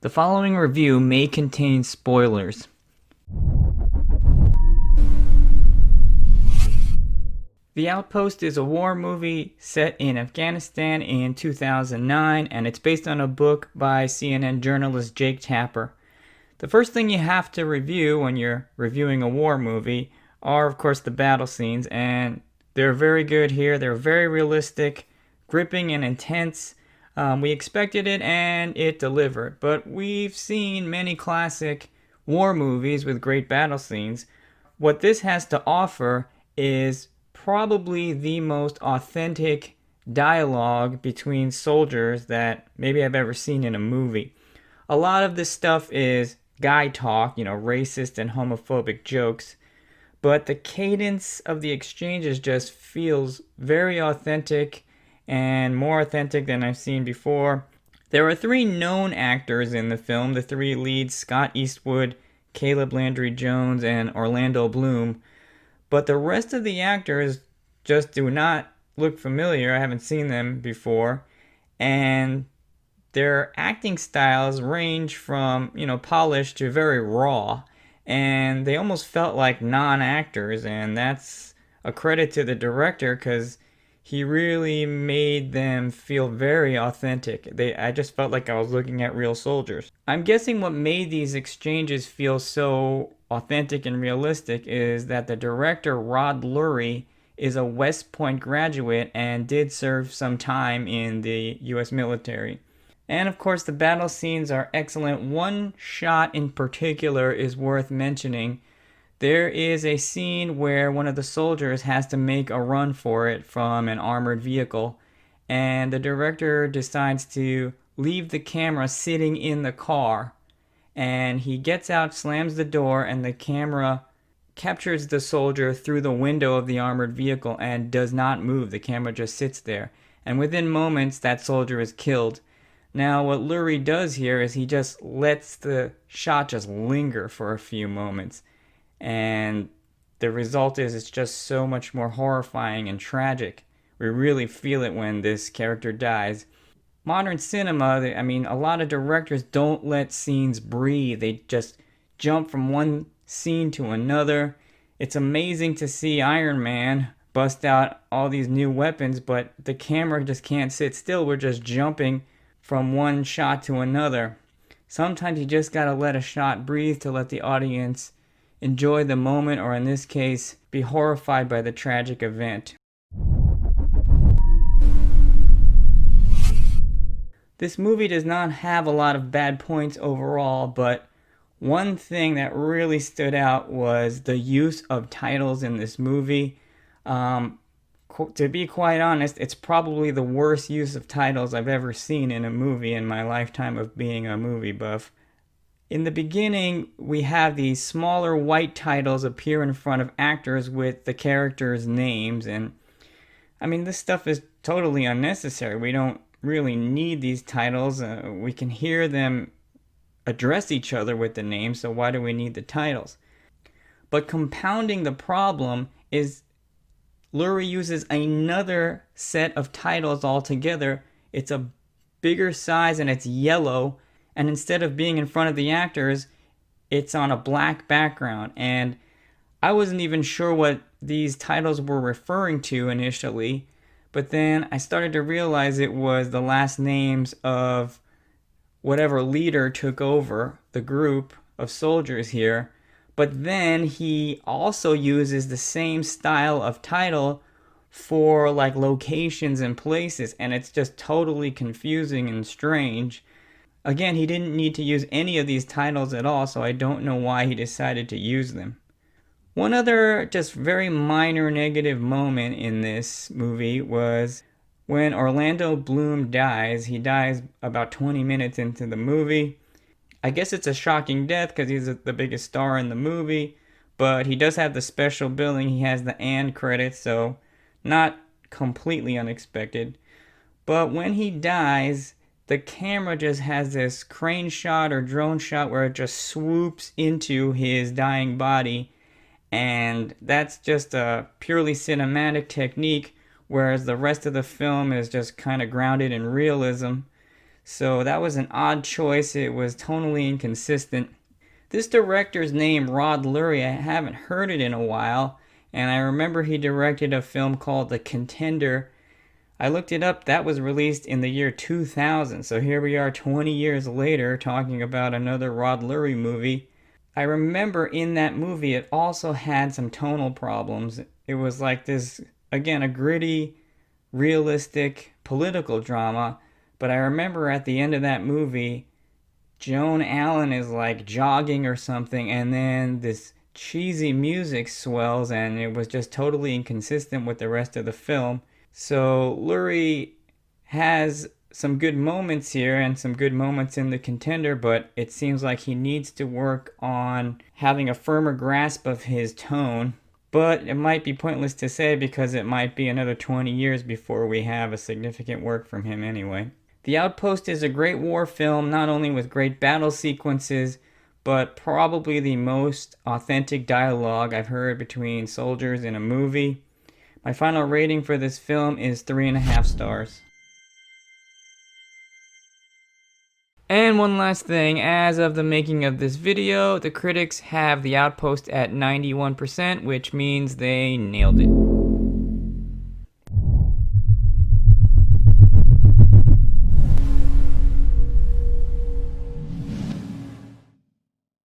The following review may contain spoilers. The Outpost is a war movie set in Afghanistan in 2009, and it's based on a book by CNN journalist Jake Tapper. The first thing you have to review when you're reviewing a war movie are, of course, the battle scenes, and they're very good here. They're very realistic, gripping, and intense. We expected it and it delivered, but we've seen many classic war movies with great battle scenes. What this has to offer is probably the most authentic dialogue between soldiers that maybe I've ever seen in a movie. A lot of this stuff is guy talk, racist and homophobic jokes, but the cadence of the exchanges just feels very authentic and more authentic than I've seen before. There are three known actors in the film, the three leads, Scott Eastwood, Caleb Landry Jones, and Orlando Bloom. But the rest of the actors just do not look familiar. I haven't seen them before. And their acting styles range from, polished to very raw. And they almost felt like non-actors, and that's a credit to the director because he really made them feel very authentic. I just felt like I was looking at real soldiers. I'm guessing what made these exchanges feel so authentic and realistic is that the director, Rod Lurie, is a West Point graduate and did serve some time in the U.S. military. And of course, the battle scenes are excellent. One shot in particular is worth mentioning. There is a scene where one of the soldiers has to make a run for it from an armored vehicle, and the director decides to leave the camera sitting in the car, and he gets out, slams the door, and the camera captures the soldier through the window of the armored vehicle and does not move. The camera just sits there, and within moments that soldier is killed. Now what Lurie does here is he just lets the shot just linger for a few moments. And the result is it's just so much more horrifying and tragic. We really feel it when this character dies. Modern cinema, a lot of directors don't let scenes breathe. They just jump from one scene to another. It's amazing to see Iron Man bust out all these new weapons, but the camera just can't sit still. We're just jumping from one shot to another. Sometimes you just gotta let a shot breathe to let the audience enjoy the moment, or in this case, be horrified by the tragic event. This movie does not have a lot of bad points overall, but one thing that really stood out was the use of titles in this movie. To be quite honest, it's probably the worst use of titles I've ever seen in a movie in my lifetime of being a movie buff. In the beginning, we have these smaller white titles appear in front of actors with the characters' names, and this stuff is totally unnecessary. We don't really need these titles. We can hear them address each other with the names, so why do we need the titles? But compounding the problem is Lurie uses another set of titles altogether. It's a bigger size and it's yellow, and instead of being in front of the actors, it's on a black background. And I wasn't even sure what these titles were referring to initially, but then I started to realize it was the last names of whatever leader took over the group of soldiers here. But then he also uses the same style of title for locations and places, and it's just totally confusing and strange. Again, he didn't need to use any of these titles at all, so I don't know why he decided to use them. One other just very minor negative moment in this movie was when Orlando Bloom dies. He dies about 20 minutes into the movie. I guess it's a shocking death because he's the biggest star in the movie, but he does have the special billing. He has the "and" credits, so not completely unexpected. But when he dies, the camera just has this crane shot or drone shot where it just swoops into his dying body, and that's just a purely cinematic technique, whereas the rest of the film is just kind of grounded in realism. So that was an odd choice. It was tonally inconsistent. This director's name, Rod Lurie, I haven't heard it in a while, and I remember he directed a film called The Contender. I looked it up. That was released in the year 2000, so here we are 20 years later talking about another Rod Lurie movie. I remember in that movie it also had some tonal problems. It was like this, again, a gritty, realistic political drama, but I remember at the end of that movie, Joan Allen is like jogging or something, and then this cheesy music swells, and it was just totally inconsistent with the rest of the film. So Lurie has some good moments here and some good moments in The Contender, but it seems like he needs to work on having a firmer grasp of his tone. But it might be pointless to say because it might be another 20 years before we have a significant work from him anyway. The Outpost is a great war film, not only with great battle sequences, but probably the most authentic dialogue I've heard between soldiers in a movie. My final rating for this film is 3.5 stars. And one last thing, as of the making of this video, the critics have The Outpost at 91%, which means they nailed it.